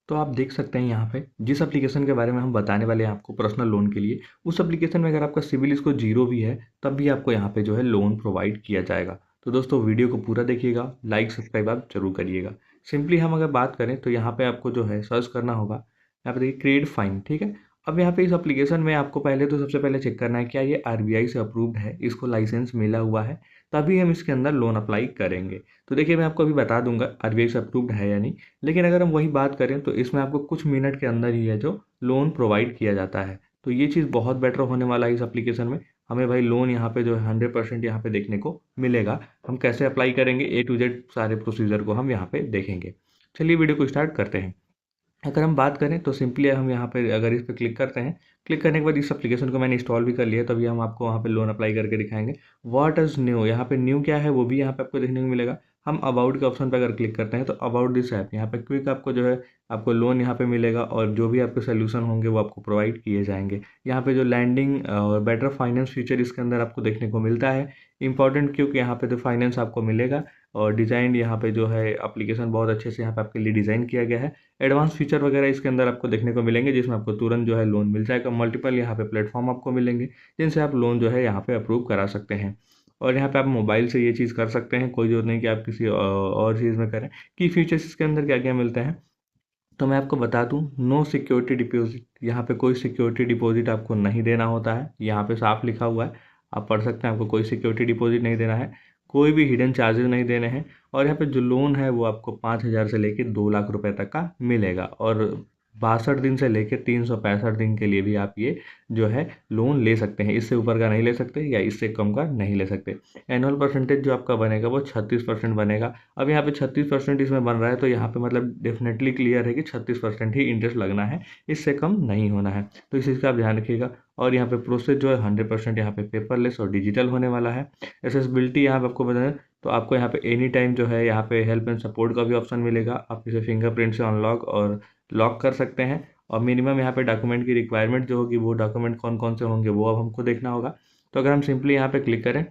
तो आप देख सकते हैं यहाँ पे जिस एप्लीकेशन के बारे में हम बताने वाले हैं आपको पर्सनल लोन के लिए, उस एप्लीकेशन में अगर आपका सिविल स्कोर जीरो भी है तब भी आपको यहाँ पे जो है लोन प्रोवाइड किया जाएगा। तो दोस्तों वीडियो को पूरा देखिएगा, लाइक सब्सक्राइब आप जरूर करिएगा। सिंपली हम अगर बात करें तो यहाँ पे आपको जो है सर्च करना होगा, यहाँ पे देखिए क्रिएट फाइन, ठीक है। अब यहाँ पे इस एप्लीकेशन में आपको पहले तो सबसे पहले चेक करना है क्या ये आरबीआई से अप्रूव्ड है, इसको लाइसेंस मिला हुआ है, तभी हम इसके अंदर लोन अप्लाई करेंगे। तो देखिए मैं आपको अभी बता दूंगा आरबीआई से अप्रूव्ड है या नहीं, लेकिन अगर हम वही बात करें तो इसमें आपको कुछ मिनट के अंदर ही है जो लोन प्रोवाइड किया जाता है। तो ये चीज़ बहुत बेटर होने वाला है इस एप्लीकेशन में। हमें भाई लोन यहाँ पे जो है 100% यहाँ पे देखने को मिलेगा। हम कैसे अप्लाई करेंगे ए टू जेड सारे प्रोसीजर को हम यहाँ पे देखेंगे। चलिए वीडियो को स्टार्ट करते हैं। अगर हम बात करें तो सिंपली हम यहाँ पे अगर इस पर क्लिक करते हैं, क्लिक करने के बाद इस एप्लीकेशन को मैंने इंस्टॉल भी कर लिया, तभी हम आपको वहाँ पे लोन अप्लाई करके दिखाएंगे। व्हाट इज़ न्यू, यहाँ पे न्यू क्या है वो भी यहाँ पे आपको देखने को मिलेगा। हम अबाउट के ऑप्शन पे अगर क्लिक करते हैं तो अबाउट दिस ऐप, यहाँ पे क्विक आपको जो है आपको लोन यहाँ पे मिलेगा और जो भी आपके सोल्यूशन होंगे वो आपको प्रोवाइड किए जाएंगे। यहाँ पे जो लैंडिंग और बेटर फाइनेंस फीचर इसके अंदर आपको देखने को मिलता है। इंपॉर्टेंट क्योंकि यहाँ पे तो फाइनेंस आपको मिलेगा और डिज़ाइन यहाँ पे जो है एप्लीकेशन बहुत अच्छे से यहाँ पे आपके लिए डिज़ाइन किया गया है। एडवांस फीचर वगैरह इसके अंदर आपको देखने को मिलेंगे जिसमें आपको तुरंत जो है लोन मिल जाएगा। मल्टीपल यहाँ पे प्लेटफॉर्म आपको मिलेंगे जिनसे आप लोन जो है यहाँ पे अप्रूव करा सकते हैं। और यहाँ पे आप मोबाइल से ये चीज़ कर सकते हैं, कोई जरूरत नहीं कि आप किसी और चीज़ में करें। की फीचर्स इसके अंदर क्या क्या मिलते हैं तो मैं आपको बता दूं, नो सिक्योरिटी डिपॉजिट, यहाँ पे कोई सिक्योरिटी डिपॉजिट आपको नहीं देना होता है। यहाँ पे साफ लिखा हुआ है, आप पढ़ सकते हैं, आपको कोई सिक्योरिटी डिपॉजिट नहीं देना है, कोई भी हिडन चार्जेस नहीं देने हैं। और यहाँ पे जो लोन है वो आपको 5,000 से लेके 2 लाख रुपए तक का मिलेगा और 62 दिन से लेकर 365 दिन के लिए भी आप ये जो है लोन ले सकते हैं। इससे ऊपर का नहीं ले सकते या इससे कम का नहीं ले सकते। एनुअल परसेंटेज जो आपका बनेगा वो 36% बनेगा। अब यहाँ पे 36% इसमें बन रहा है तो यहाँ पे मतलब डेफिनेटली क्लियर है कि 36% ही इंटरेस्ट लगना है, इससे कम नहीं होना है। तो इस चीज़ का आप ध्यान रखिएगा। और यहाँ पे प्रोसेस जो है 100% यहाँ पे पेपरलेस और डिजिटल होने वाला है। एसेसिबिलिटी यहाँ पे आपको बताएं तो आपको यहाँ पे एनी टाइम जो है यहाँ पे हेल्प एंड सपोर्ट का भी ऑप्शन मिलेगा। आप इसे फिंगरप्रिंट से अनलॉक और लॉक कर सकते हैं। और मिनिमम यहाँ पे डॉक्यूमेंट की रिक्वायरमेंट जो होगी वो डॉक्यूमेंट कौन कौन से होंगे वो अब हमको देखना होगा। तो अगर हम सिंपली यहाँ पे क्लिक करें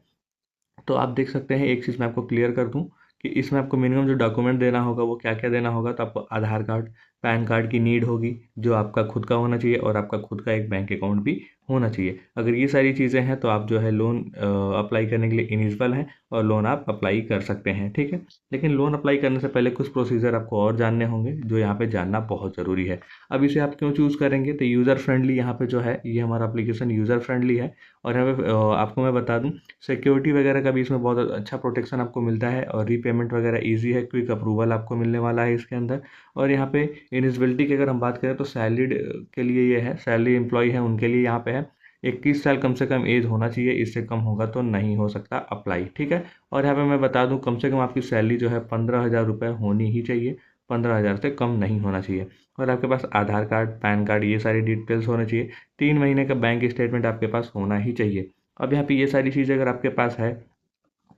तो आप देख सकते हैं, एक चीज़ मैं आपको क्लियर कर दूं कि इसमें आपको मिनिमम जो डॉक्यूमेंट देना होगा वो क्या क्या देना होगा। तो आपको आधार कार्ड, पैन कार्ड की नीड होगी जो आपका खुद का होना चाहिए और आपका खुद का एक बैंक अकाउंट भी होना चाहिए। अगर ये सारी चीज़ें हैं तो आप जो है लोन अप्लाई करने के लिए एलिजिबल हैं और लोन आप अप्लाई कर सकते हैं, ठीक है। लेकिन लोन अप्लाई करने से पहले कुछ प्रोसीजर आपको और जानने होंगे जो यहाँ पे जानना बहुत ज़रूरी है। अब इसे आप क्यों चूज़ करेंगे तो यूज़र फ्रेंडली यहाँ पे जो है ये हमारा एप्लीकेशन यूज़र फ्रेंडली है। और यहाँ पे आपको मैं बता दूँ, सिक्योरिटी वगैरह का भी इसमें बहुत अच्छा प्रोटेक्शन आपको मिलता है और रीपेमेंट वगैरह इजी है, क्विक अप्रूवल आपको मिलने वाला है इसके अंदर। और यहाँ पे एलिजिबिलिटी की अगर हम बात करें तो सैलरीड के लिए ये है, सैलरी एम्प्लॉय है उनके लिए यहाँ पे है। 21 साल कम से कम एज होना चाहिए, इससे कम होगा तो नहीं हो सकता अप्लाई, ठीक है। और यहाँ पे मैं बता दूँ कम से कम आपकी सैलरी जो है 15,000 रुपये होनी ही चाहिए, 15,000 से कम नहीं होना चाहिए। और आपके पास आधार कार्ड, पैन कार्ड ये सारी डिटेल्स होने चाहिए। 3 महीने का बैंक स्टेटमेंट आपके पास होना ही चाहिए। अब यहाँ पे ये सारी चीज़ें अगर आपके पास है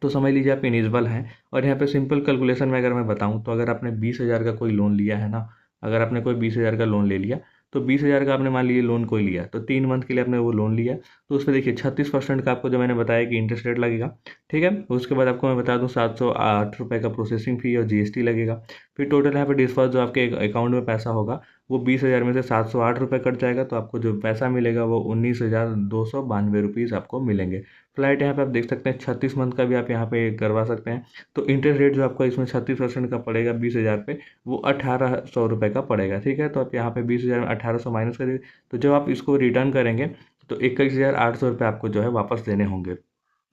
तो समझ लीजिए आप इलिजिबल हैं। और यहाँ पे सिंपल कैलकुलेशन में अगर मैं बताऊँ तो अगर आपने 20,000 का कोई लोन लिया है ना, अगर आपने कोई 20,000 का लोन ले लिया तो 20,000 का आपने मान लीजिए लोन कोई लिया तो 3 मंथ के लिए आपने वो लोन लिया, तो उस पर देखिए 36% का आपको जो मैंने बताया कि इंटरेस्ट रेट लगेगा, ठीक है। उसके बाद आपको मैं बता दूँ 708 रुपये का प्रोसेसिंग फ़ी और जीएसटी लगेगा। फिर टोटल यहाँ पे डिस्पर्स जो आपके अकाउंट में पैसा होगा वो 20,000 में से 708 रुपये कट जाएगा, तो आपको जो पैसा मिलेगा वो 19,292 रुपीज़ आपको मिलेंगे। फ्लाइट यहाँ पे आप देख सकते हैं 36 मंथ का भी आप यहाँ पे करवा सकते हैं। तो इंटरेस्ट रेट जो आपका इसमें 36% का पड़ेगा 20,000 पे, वो 1,800 रुपये का पड़ेगा, ठीक है। तो आप यहाँ पे 20,000 में 1,800 माइनस करिए, तो जब आप इसको रिटर्न करेंगे तो 21,800 रुपये आपको जो है वापस देने होंगे।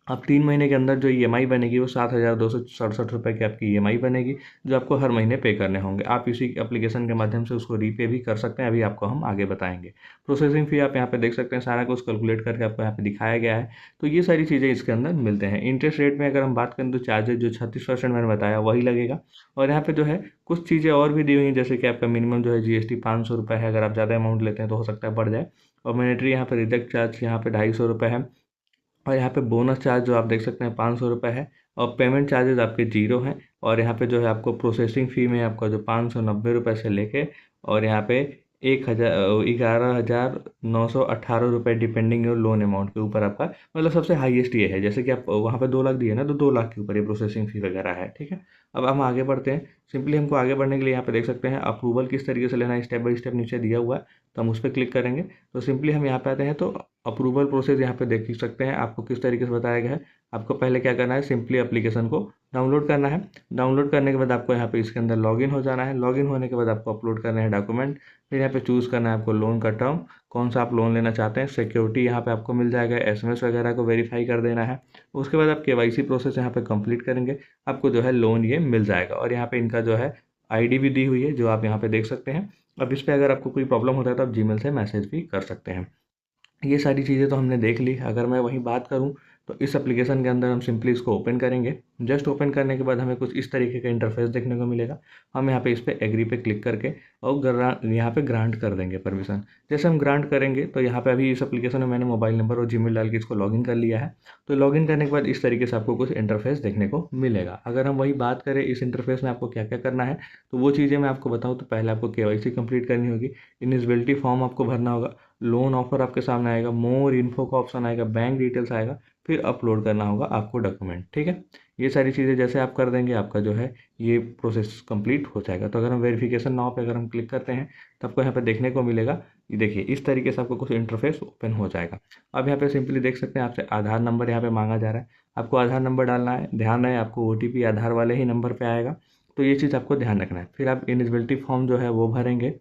अब 3 महीने के अंदर जो ईएमआई बनेगी वो 7,267 रुपये की आपकी ईएमआई बनेगी, जो आपको हर महीने पे करने होंगे। आप इसी एप्लीकेशन के माध्यम से उसको रीपे भी कर सकते हैं, अभी आपको हम आगे बताएंगे। प्रोसेसिंग फ़ी आप यहाँ पे देख सकते हैं, सारा कुछ कैलकुलेट करके आपको यहाँ पे दिखाया गया है। तो ये सारी चीज़ें इसके अंदर मिलते हैं। इंटरेस्ट रेट में अगर हम बात करें तो चार्जेज जो 36% मैंने बताया वही लगेगा। और यहाँ पे जो है कुछ चीज़ें और भी दी हुई हैं, जैसे कि आपका मिनिमम जो है जीएसटी 500 रुपये है, अगर आप ज़्यादा अमाउंट लेते हैं तो हो सकता है बढ़ जाए। और मैनेटरी यहाँ पे रिजेक्ट चार्ज यहाँ पे 250 रुपये है। और यहाँ पे बोनस चार्ज जो आप देख सकते हैं 500 रुपये है। और पेमेंट चार्जेस आपके जीरो हैं। और यहाँ पे जो है आपको प्रोसेसिंग फ़ी में आपका जो 590 रुपये से लेके और यहाँ पे 11,918 रुपये डिपेंडिंग योर लोन अमाउंट के ऊपर आपका, मतलब सबसे हाईएस्ट ये है। जैसे कि आप वहाँ पे 2 लाख दिए ना तो 2 लाख के ऊपर ये प्रोसेसिंग फ़ी वगैरह है, ठीक है। अब हम आगे बढ़ते हैं। सिंपली हमको आगे बढ़ने के लिए यहाँ पे देख सकते हैं अप्रूवल किस तरीके से लेना है, स्टेप बाय स्टेप नीचे दिया हुआ है, तो हम उस पर क्लिक करेंगे। तो सिंपली हम यहाँ पे आते हैं तो अप्रूवल प्रोसेस यहाँ पे देख सकते हैं आपको किस तरीके से बताया गया है। आपको पहले क्या करना है, सिंपली एप्लीकेशन को डाउनलोड करना है। डाउनलोड करने के बाद आपको यहाँ पे इसके अंदर लॉगिन हो जाना है। लॉगिन होने के बाद आपको अपलोड करना है डॉक्यूमेंट। फिर यहाँ पे चूज़ करना है आपको लोन का टर्म, कौन सा आप लोन लेना चाहते हैं। सिक्योरिटी यहाँ पे आपको मिल जाएगा, एसएमएस वगैरह को वेरीफाई कर देना है। उसके बाद आप केवाईसी प्रोसेस यहाँ पे कंप्लीट करेंगे, आपको जो है लोन ये मिल जाएगा। और यहाँ पे इनका जो है आईडी भी दी हुई है जो आप यहाँ पे देख सकते हैं। अब इस पर अगर आपको कोई प्रॉब्लम होता है तो आप जीमेल से मैसेज भी कर सकते हैं। ये सारी चीज़ें तो हमने देख ली। अगर मैं वहीं बात करूँ तो इस एप्लीकेशन के अंदर हम सिंपली इसको ओपन करेंगे। जस्ट ओपन करने के बाद हमें कुछ इस तरीके का इंटरफेस देखने को मिलेगा। हम यहाँ पे इस पर एग्री पे क्लिक करके और यहाँ पे ग्रांट कर देंगे परमिशन। जैसे हम ग्रांट करेंगे तो यहाँ पे अभी इस एप्लीकेशन में मैंने मोबाइल नंबर और जीमेल डाल के इसको लॉगिन कर लिया है। तो लॉगिन करने के बाद इस तरीके से आपको कुछ इंटरफेस देखने को मिलेगा। अगर हम वही बात करें इस इंटरफेस में आपको क्या क्या करना है, तो वो चीज़ें मैं आपको बताऊँ तो पहले आपको केवाईसी कंप्लीट करनी होगी, इलिजिबिलिटी फॉर्म आपको भरना होगा, लोन ऑफर आपके सामने आएगा, मोर इन्फो का ऑप्शन आएगा, बैंक डिटेल्स आएगा, फिर अपलोड करना होगा आपको डॉक्यूमेंट। ठीक है, ये सारी चीज़ें जैसे आप कर देंगे आपका जो है ये प्रोसेस कंप्लीट हो जाएगा। तो अगर हम वेरिफिकेशन नाउ पे अगर हम क्लिक करते हैं तो आपको यहाँ पे देखने को मिलेगा, ये देखिए इस तरीके से आपको कुछ इंटरफेस ओपन हो जाएगा। अब यहाँ पे सिंपली देख सकते हैं आपसे आधार नंबर यहाँ पे मांगा जा रहा है, आपको आधार नंबर डालना है। ध्यान रहे आपको ओटीपी आधार वाले ही नंबर पे आएगा, तो ये चीज़ आपको ध्यान रखना है। फिर आप एलिजिबिलिटी फॉर्म जो है वो भरेंगे।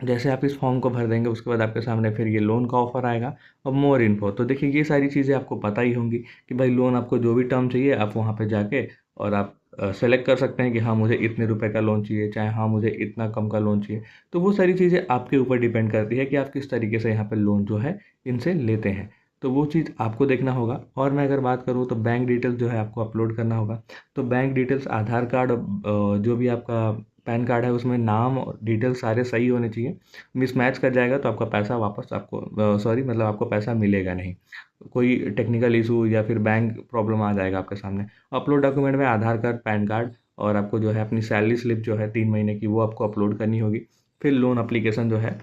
जैसे आप इस फॉर्म को भर देंगे उसके बाद आपके सामने फिर ये लोन का ऑफर आएगा और मोर इन्फो। तो देखिए ये सारी चीज़ें आपको पता ही होंगी कि भाई लोन आपको जो भी टर्म चाहिए आप वहाँ पे जाके और आप सेलेक्ट कर सकते हैं कि हाँ मुझे इतने रुपए का लोन चाहिए, चाहे हाँ मुझे इतना कम का लोन चाहिए। तो वो सारी चीज़ें आपके ऊपर डिपेंड करती है कि आप किस तरीके से यहाँ पे लोन जो है इनसे लेते हैं। तो वो चीज़ आपको देखना होगा। और मैं अगर बात करूँ तो बैंक डिटेल्स जो है आपको अपलोड करना होगा। तो बैंक डिटेल्स आधार कार्ड जो भी आपका पैन कार्ड है उसमें नाम और डिटेल्स सारे सही होने चाहिए। मिसमैच कर जाएगा तो आपका पैसा वापस आपको सॉरी मतलब आपको पैसा मिलेगा नहीं, कोई टेक्निकल इशू या फिर बैंक प्रॉब्लम आ जाएगा आपके सामने। अपलोड डॉक्यूमेंट में आधार कार्ड, पैन कार्ड और आपको जो है अपनी सैलरी स्लिप जो है 3 महीने की वो आपको अपलोड करनी होगी। फिर लोन अप्लीकेशन जो है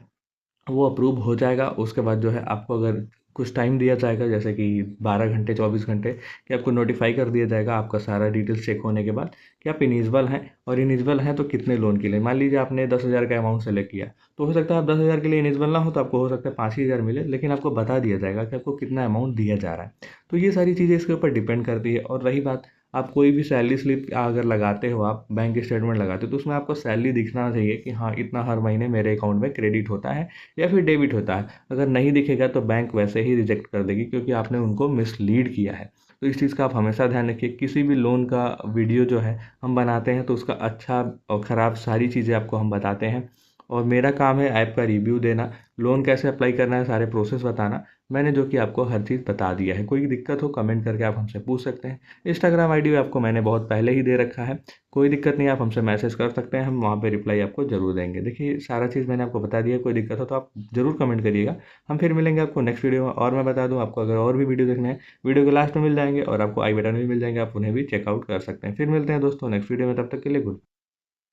वो अप्रूव हो जाएगा। उसके बाद जो है आपको अगर कुछ टाइम दिया जाएगा जैसे कि 12 घंटे 24 घंटे कि आपको नोटिफाई कर दिया जाएगा आपका सारा डिटेल्स चेक होने के बाद कि आप इनिजिबल हैं। और इनिजिबल हैं तो कितने लोन के लिए, मान लीजिए आपने 10,000 का अमाउंट सेलेक्ट किया तो हो सकता है आप 10,000 के लिए इनिजिबल ना हो तो आपको हो सकता है 5,000 मिले, लेकिन आपको बता दिया जाएगा कि आपको कितना अमाउंट दिया जा रहा है। तो ये सारी चीज़ें इसके ऊपर डिपेंड करती है। और रही बात, आप कोई भी सैलरी स्लिप अगर लगाते हो, आप बैंक स्टेटमेंट लगाते हो तो उसमें आपको सैलरी दिखना चाहिए कि हाँ इतना हर महीने मेरे अकाउंट में क्रेडिट होता है या फिर डेबिट होता है। अगर नहीं दिखेगा तो बैंक वैसे ही रिजेक्ट कर देगी क्योंकि आपने उनको मिसलीड किया है। तो इस चीज़ का आप हमेशा ध्यान रखिए। किसी भी लोन का वीडियो जो है हम बनाते हैं तो उसका अच्छा और ख़राब सारी चीज़ें आपको हम बताते हैं। और मेरा काम है ऐप का रिव्यू देना, लोन कैसे अप्लाई करना है सारे प्रोसेस बताना। मैंने जो कि आपको हर चीज़ बता दिया है। कोई दिक्कत हो कमेंट करके आप हमसे पूछ सकते हैं। इंस्टाग्राम आईडी आपको मैंने बहुत पहले ही दे रखा है, कोई दिक्कत नहीं, आप हमसे मैसेज कर सकते हैं, हम वहाँ पे रिप्लाई आपको ज़रूर देंगे। देखिए सारा चीज़ मैंने आपको बता दिया, कोई दिक्कत हो तो आप ज़रूर कमेंट करिएगा। हम फिर मिलेंगे आपको नेक्स्ट वीडियो में। और मैं बता दूँ आपको अगर और भी वीडियो देखना है, वीडियो के लास्ट में मिल जाएंगे और आपको आई बटन भी मिल जाएंगे, आप उन्हें भी चेकआउट कर सकते हैं। फिर मिलते हैं दोस्तों नेक्स्ट वीडियो में, तब तक के लिए गुड।